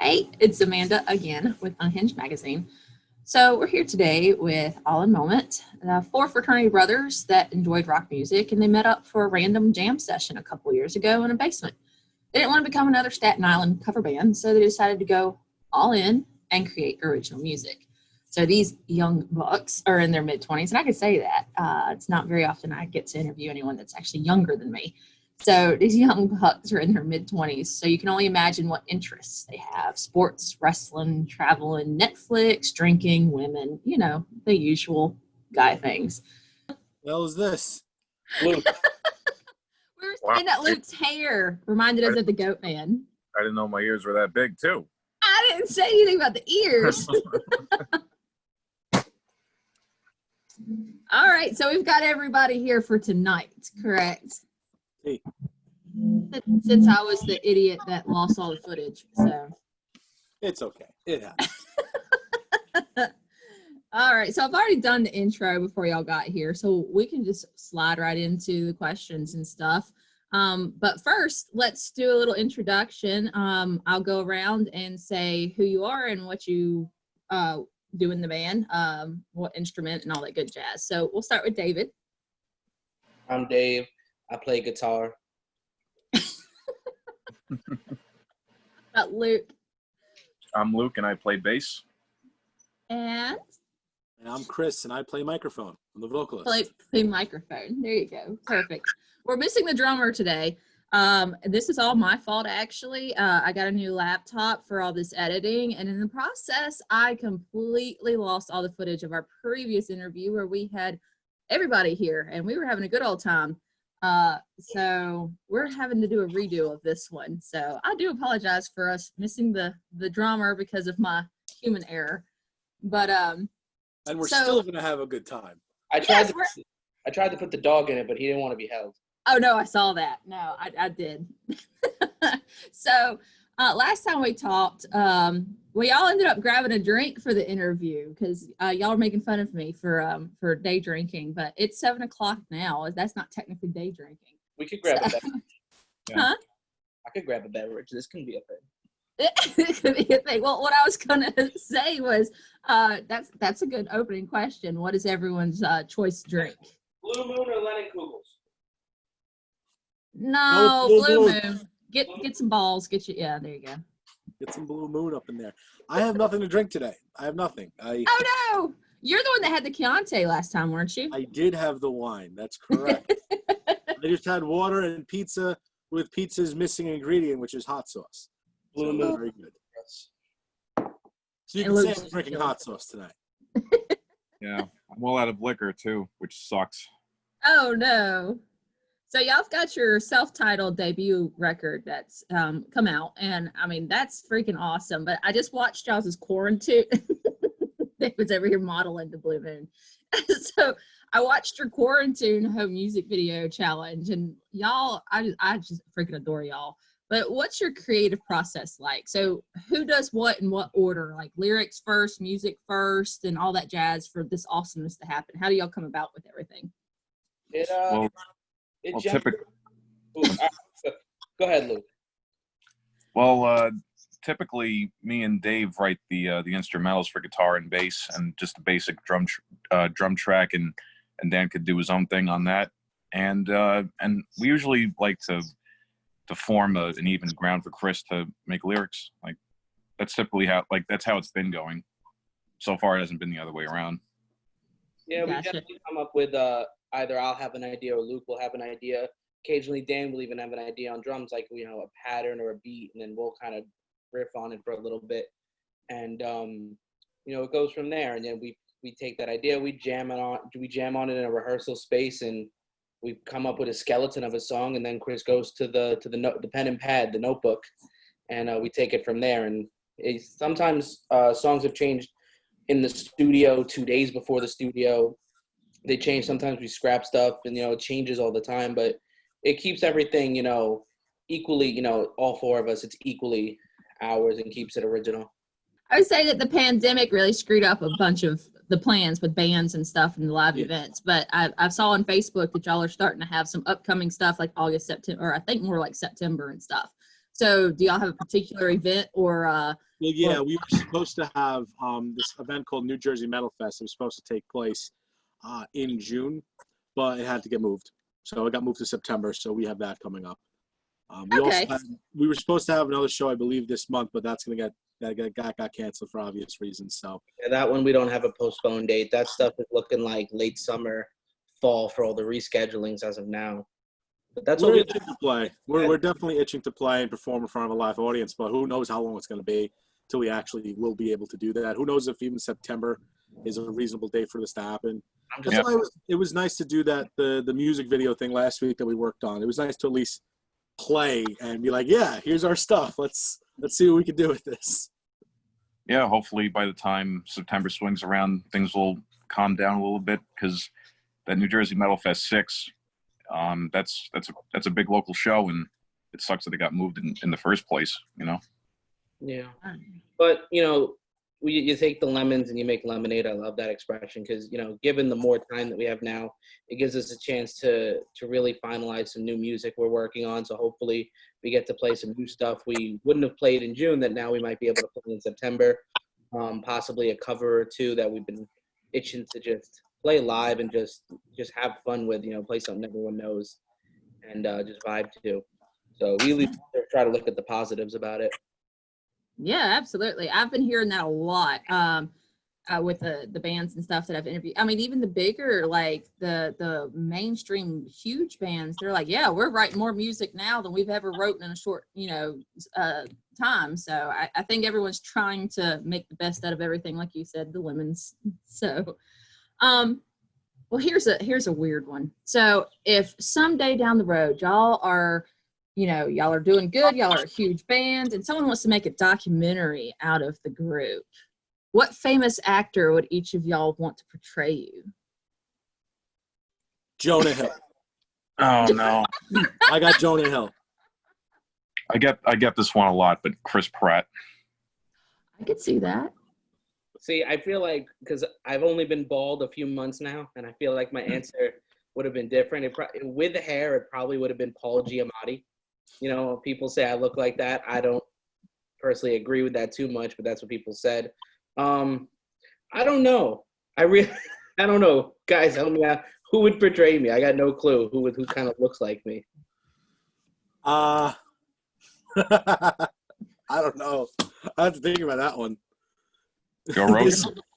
Hey, it's Amanda again with UnHinged magazine. So we're here today with All in Moment, four fraternity brothers that enjoyed rock music, and they met up for a random jam session a couple years ago in a basement. They didn't want to become another Staten Island cover band, so they decided to go all in and create original music. So these young bucks are in their mid-20s, and I can say that. It's not very often I get to interview anyone that's actually younger than me. So these young bucks are in their mid-20s, so you can only imagine what interests they have. Sports, wrestling, traveling, Netflix, drinking, women, the usual guy things. What hell is this? Luke. We were saying that Luke's hair reminded us of the Goat Man. I didn't know my ears were that big, too. I didn't say anything about the ears. All right, so we've got everybody here for tonight, correct? Hey. Since I was the idiot that lost all the footage, so. It's okay. It happens. All right, so I've already done the intro before y'all got here, so we can just slide right into the questions and stuff. But first, let's do a little introduction. I'll go around and say who you are and what you do in the band, what instrument and all that good jazz. So we'll start with David. I'm Dave. I play guitar. Luke. I'm Luke, and I play bass. And I'm Chris, and I play microphone. I'm the vocalist. Play microphone. There you go. Perfect. We're missing the drummer today. This is all my fault, actually. I got a new laptop for all this editing, and in the process, I completely lost all the footage of our previous interview where we had everybody here, and we were having a good old time. So we're having to do a redo of this one. So I do apologize for us missing the drummer because of my human error. But and we're still gonna have a good time. I tried to put the dog in it, but he didn't want to be held. Oh no, I saw that. No, I did. So last time we talked, we all ended up grabbing a drink for the interview because y'all were making fun of me for day drinking, but it's 7:00 now. That's not technically day drinking. We could grab a beverage. Huh? I could grab a beverage. This can be a thing. It could be a thing. Well, what I was gonna say was that's a good opening question. What is everyone's choice drink? Blue Moon or Leinenkugel's? No, Blue Moon. Get some balls. There you go. Get some Blue Moon up in there. I have nothing to drink today. I have nothing. Oh no! You're the one that had the Chianti last time, weren't you? I did have the wine. That's correct. I just had water and pizza with pizza's missing ingredient, which is hot sauce. Blue Moon, very good. So you can say I'm drinking hot sauce tonight. Yeah, I'm all out of liquor, too, which sucks. Oh, no. So y'all got your self-titled debut record that's come out, and, I mean, that's freaking awesome. But I just watched y'all's Quarantine. David's over here modeling the Blue Moon. So I watched your Quarantine home music video challenge, and y'all, I just freaking adore y'all. But what's your creative process like? So who does what in what order? Like lyrics first, music first, and all that jazz for this awesomeness to happen? How do y'all come about with everything? Typically. Go ahead, Luke. Well, typically, me and Dave write the instrumentals for guitar and bass, and just a basic drum track, and Dan could do his own thing on that. And we usually like to form an even ground for Chris to make lyrics. Like that's typically that's how it's been going. So far, it hasn't been the other way around. Yeah, we definitely come up with either I'll have an idea or Luke will have an idea. Occasionally, Dan will even have an idea on drums, like a pattern or a beat, and then we'll kind of riff on it for a little bit, and it goes from there. And then we take that idea, we jam on it in a rehearsal space, and we come up with a skeleton of a song, and then Chris goes to the pen and pad, the notebook, and we take it from there. And sometimes songs have changed in the studio 2 days before the studio. They change. Sometimes we scrap stuff, and it changes all the time. But it keeps everything equally. All four of us, it's equally ours, and keeps it original. I would say that the pandemic really screwed up a bunch of the plans with bands and stuff and the live events. But I saw on Facebook that y'all are starting to have some upcoming stuff like August, September, or I think more like September and stuff. So do y'all have a particular event or Well, yeah, we were supposed to have this event called New Jersey Metal Fest. It was supposed to take place in June, but it had to get moved. So it got moved to September, so we have that coming up. Okay. We were supposed to have another show, I believe, this month, but that's going to got canceled for obvious reasons. So Yeah, that one we don't have a postponed date. That stuff is looking like late summer, fall for all the reschedulings as of now. But that's what we're we itching to play. We're definitely itching to play and perform in front of a live audience, but who knows how long it's going to be till we actually will be able to do that. Who knows if even September is a reasonable date for this to happen. That's why it was nice to do the music video thing last week that we worked on. It was nice to at least play and be like, yeah, here's our stuff. Let's see what we can do with this. Yeah, hopefully by the time September swings around, things will calm down a little bit, because that New Jersey Metal Fest 6, that's a big local show, and it sucks that it got moved in the first place, you know? Yeah. But, you know, you take the lemons and you make lemonade. I love that expression because, you know, given the more time that we have now, it gives us a chance to really finalize some new music we're working on. So hopefully we get to play some new stuff we wouldn't have played in June that now we might be able to play in September. Possibly a cover or two that we've been itching to just play live and just have fun with, you know, play something everyone knows and just vibe to. So we at least try to look at the positives about it. Yeah, absolutely. I've been hearing that a lot with the bands and stuff that I've interviewed. I mean, even the bigger, like the mainstream huge bands, they're like, yeah, we're writing more music now than we've ever wrote in a short, time. So I think everyone's trying to make the best out of everything, like you said, the lemons. So, well, here's a weird one. So if someday down the road y'all are doing good, y'all are a huge band, and someone wants to make a documentary out of the group, what famous actor would each of y'all want to portray you? Jonah Hill. Oh no. I got Jonah Hill. I get this one a lot, but Chris Pratt. I could see that. See, I feel like, because I've only been bald a few months now, and I feel like my answer would have been different. With the hair, it probably would have been Paul Giamatti. You know, people say I look like that. I don't personally agree with that too much, but that's what people said. I don't know. I don't know. Guys, help me out. Who would portray me? I got no clue who kind of looks like me. I don't know. I have to think about that one. Joe Rogan,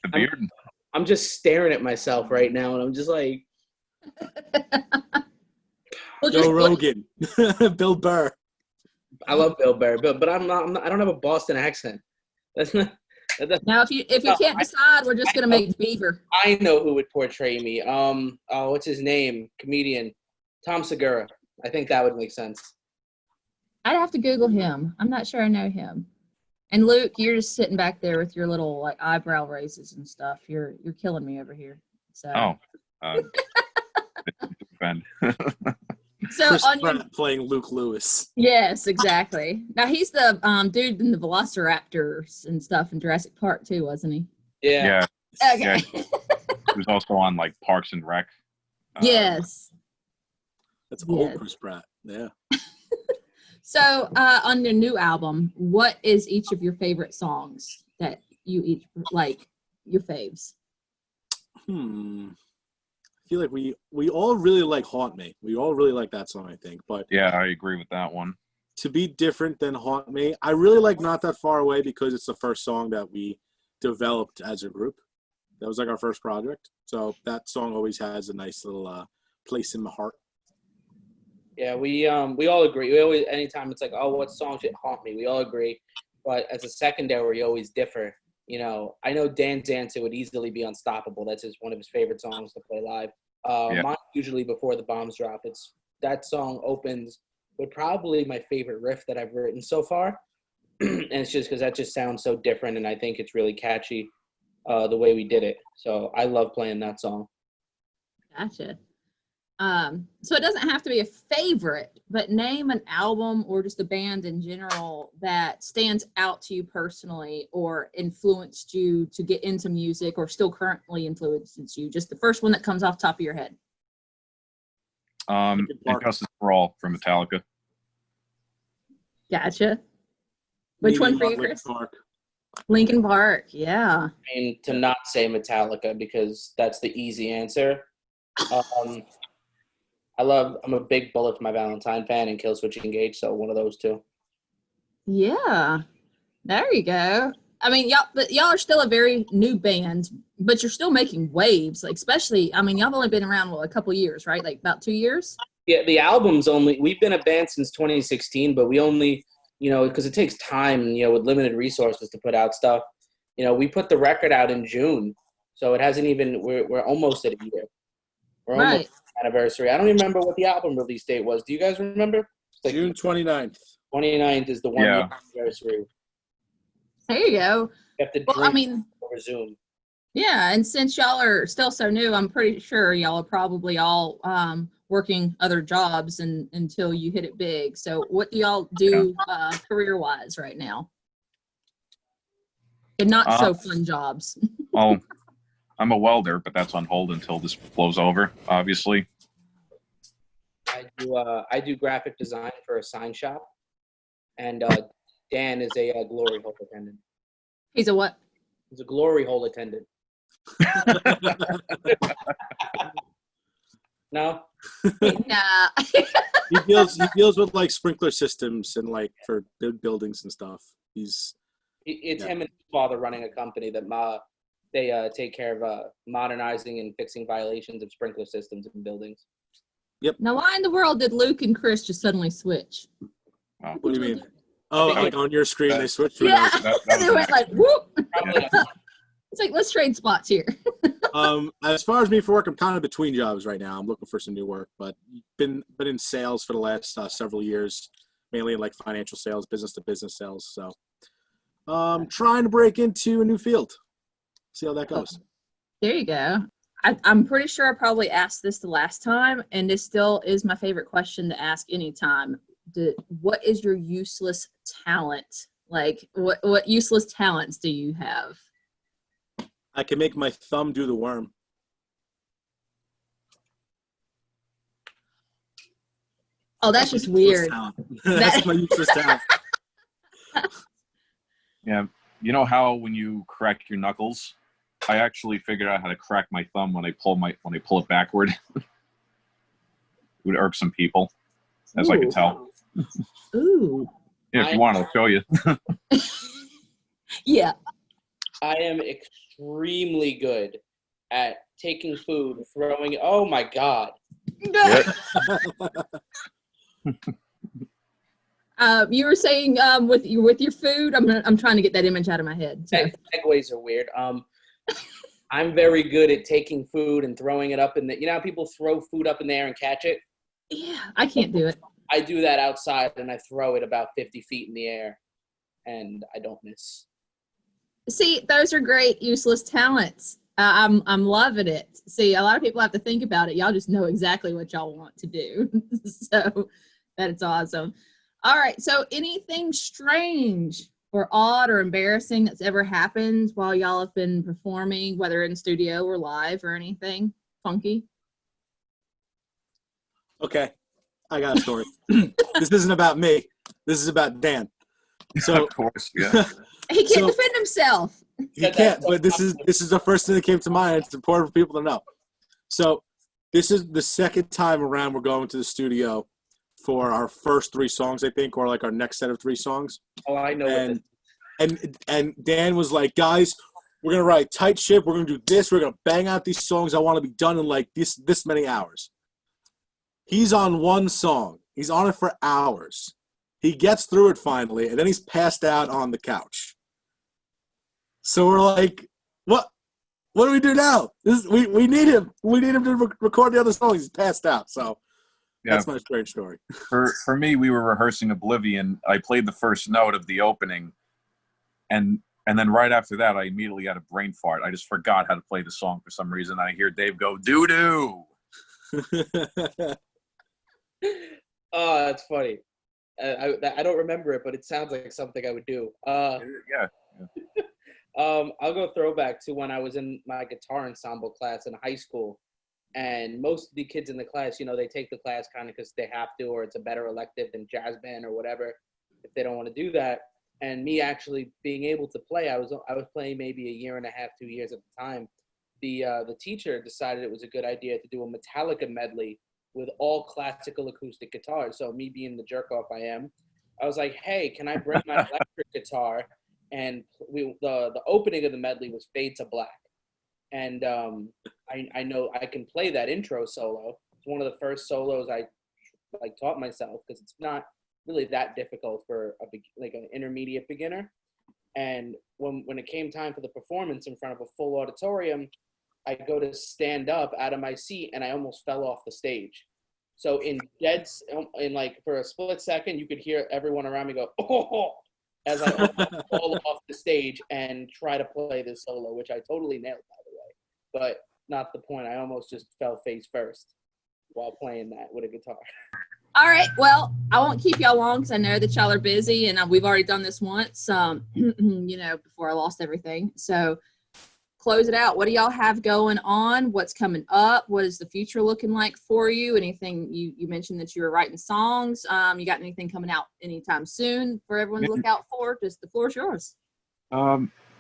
the beard. I'm just staring at myself right now, and I'm just like, Joe Rogan, Bill Burr. I love Bill Burr, but I'm not. I don't have a Boston accent. That's not. Now, if you can't decide, we're just gonna make Beaver. I know who would portray me. What's his name? Comedian Tom Segura. I think that would make sense. I'd have to Google him. I'm not sure I know him. And Luke, you're just sitting back there with your little like eyebrow raises and stuff. You're killing me over here. So. So Chris on Pratt playing Luke Lewis. Yes, exactly. Now he's the dude in the Velociraptors and stuff in Jurassic Park too, wasn't he? Yeah. Okay. Yeah. He was also on like Parks and Rec. Yes. That's old Chris Pratt. Yeah. So on the new album, what is each of your favorite songs that you each like, your faves? I feel like we all really like Haunt Me. We all really like that song, I think. But yeah, I agree with that one. To be different than Haunt Me, I really like Not That Far Away because it's the first song that we developed as a group. That was like our first project. So that song always has a nice little place in my heart. Yeah, we all agree. We always, anytime it's like, oh, what song should haunt me? We all agree. But as a secondary, we always differ. You know, I know Dan Dancer would easily be Unstoppable. That's one of his favorite songs to play live. Mine usually Before the Bombs Drop. That song opens with probably my favorite riff that I've written so far. And it's just because that just sounds so different, and I think it's really catchy the way we did it. So I love playing that song. Gotcha. So it doesn't have to be a favorite, but name an album or just a band in general that stands out to you personally or influenced you to get into music or still currently influences you. Just the first one that comes off the top of your head. And Justice for All from Metallica. Gotcha. Which one for you, Chris? Park. Linkin Park. Yeah. I mean, to not say Metallica because that's the easy answer. I'm a big Bullet for My Valentine fan and Killswitch Engage, so one of those two. Yeah. There you go. I mean, y'all are still a very new band, but you're still making waves. Like, especially, I mean, y'all have only been around a couple years, right? Like about 2 years. Yeah, the album's we've been a band since 2016, but we only, because it takes time, with limited resources to put out stuff. We put the record out in June, so it hasn't even. We're almost at a year. We're almost anniversary. I don't even remember what the album release date was. Do you guys remember? Like June 29th. 29th is the 1 year anniversary. There you go. You have to drink over Zoom. Yeah, and since y'all are still so new, I'm pretty sure y'all are probably all working other jobs until you hit it big. So what do y'all do career-wise right now? And not so fun jobs. Oh, I'm a welder, but that's on hold until this blows over, obviously. I do graphic design for a sign shop, and Dan is a glory hole attendant. He's a what? He's a glory hole attendant. No? Nah. He deals with like sprinkler systems and like for buildings and stuff. It's him and his father running a company that they take care of modernizing and fixing violations of sprinkler systems in buildings. Yep. Now, why in the world did Luke and Chris just suddenly switch? What do you mean? Oh, like on your screen they switched? Yeah, they went like, whoop. It's like, let's trade spots here. As far as me for work, I'm kind of between jobs right now. I'm looking for some new work, but been in sales for the last several years, mainly in like financial sales, business to business sales. So trying to break into a new field. See how that goes. There you go. I'm pretty sure I probably asked this the last time, and this still is my favorite question to ask anytime. What is your useless talent? Like, what useless talents do you have? I can make my thumb do the worm. Oh, that's just weird. That's my useless talent. Yeah. You know how when you crack your knuckles, I actually figured out how to crack my thumb when I pull it backward. It would irk some people, as I could tell. Ooh. Yeah, if you want, I'll show you. Yeah. I am extremely good at taking food, throwing it. Oh my God. You were saying with your food. I'm trying to get that image out of my head. So. Segues are weird. I'm very good at taking food and throwing it up in the. You know how people throw food up in the air and catch it? Yeah, I can't do it. I do that outside and I throw it about 50 feet in the air, and I don't miss. See, those are great useless talents. I'm loving it. See, a lot of people have to think about it. Y'all just know exactly what y'all want to do. So that's awesome. All right. So anything strange or odd or embarrassing that's ever happened while y'all have been performing, whether in studio or live or anything funky? Okay. I got a story. This isn't about me. This is about Dan. So, of course, yeah. He can't defend himself. He can't, but this is the first thing that came to mind. It's important for people to know. So this is the second time around we're going to the studio for our first 3 songs, I think, or like our next set of 3 songs. Oh, I know. And Dan was like, guys, we're gonna write tight ship. We're gonna do this. We're gonna bang out these songs. I want to be done in like this many hours. He's on one song. He's on it for hours. He gets through it finally, and then he's passed out on the couch. So we're like, what do we do now? We need him. We need him to record the other songs. He's passed out. So that's my strange story. For me, we were rehearsing Oblivion. I played the first note of the opening, and then right after that, I immediately had a brain fart. I just forgot how to play the song for some reason. I hear Dave go, doo-doo. Oh, that's funny. I don't remember it, but it sounds like something I would do. Yeah. I'll go throwback to when I was in my guitar ensemble class in high school, and most of the kids in the class, they take the class kind of because they have to, or it's a better elective than jazz band or whatever. if they don't want to do that. And me actually being able to play, I was playing maybe a year and a half, 2 years at the time. The teacher decided it was a good idea to do a Metallica medley with all classical acoustic guitars. So me being the jerk off I am, I was like, hey, can I bring my electric guitar? And the opening of the medley was Fade to Black. And I know I can play that intro solo. It's one of the first solos I taught myself, because it's not really that difficult for an intermediate beginner. And when it came time for the performance in front of a full auditorium, I go to stand up out of my seat and I almost fell off the stage. So for a split second, you could hear everyone around me go, oh, as I almost fall off the stage and try to play this solo, which I totally nailed, by the way. But not the point. I almost just fell face first while playing that with a guitar. All right. Well, I won't keep y'all long because I know that y'all are busy, and we've already done this once, before I lost everything. So close it out. What do y'all have going on? What's coming up? What is the future looking like for you? Anything you mentioned that you were writing songs. You got anything coming out anytime soon for everyone to look out for? Just the floor is yours.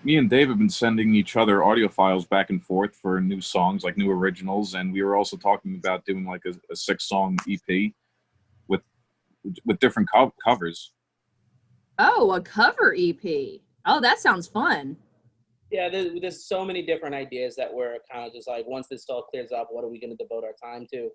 Me and Dave have been sending each other audio files back and forth for new songs, like new originals, and we were also talking about doing like a 6-song EP with different covers. Oh, a cover EP. Oh, that sounds fun. Yeah, there's so many different ideas that we're kind of just like, once this all clears up, what are we going to devote our time to?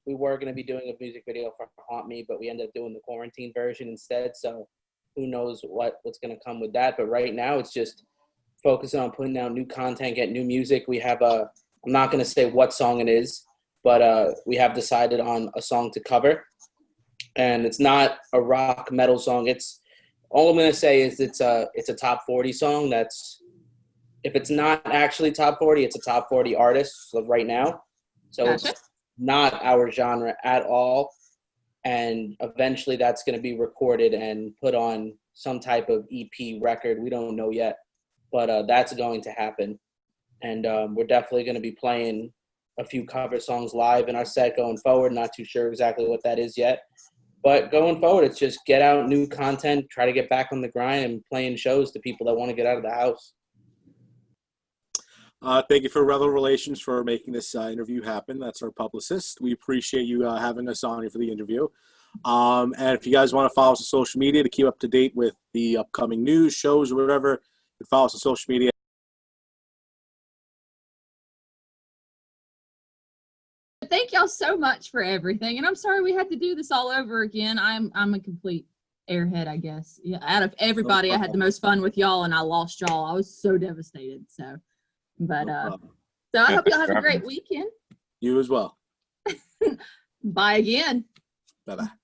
We were going to be doing a music video for Haunt Me, but we ended up doing the quarantine version instead. So who knows what's going to come with that. But right now it's just focusing on putting out new content, getting new music. We have I'm not going to say what song it is, but we have decided on a song to cover. And it's not a rock metal song. All I'm going to say is it's a top 40 song. If it's not actually top 40, it's a top 40 artist right now. So Gotcha. It's not our genre at all. And eventually that's going to be recorded and put on some type of EP record. We don't know yet, but that's going to happen. And we're definitely going to be playing a few cover songs live in our set going forward. Not too sure exactly what that is yet. But going forward, it's just get out new content, try to get back on the grind and playing shows to people that want to get out of the house. Thank you for Rebel Relations for making this interview happen. That's our publicist. We appreciate you having us on here for the interview. And if you guys want to follow us on social media to keep up to date with the upcoming news, shows, or whatever, you can follow us on social media. Thank y'all so much for everything. And I'm sorry we had to do this all over again. I'm a complete airhead, I guess. Yeah, out of everybody, I had the most fun with y'all, and I lost y'all. I was so devastated. So, but so I hope y'all have a great weekend. You as well. Bye again. Bye-bye.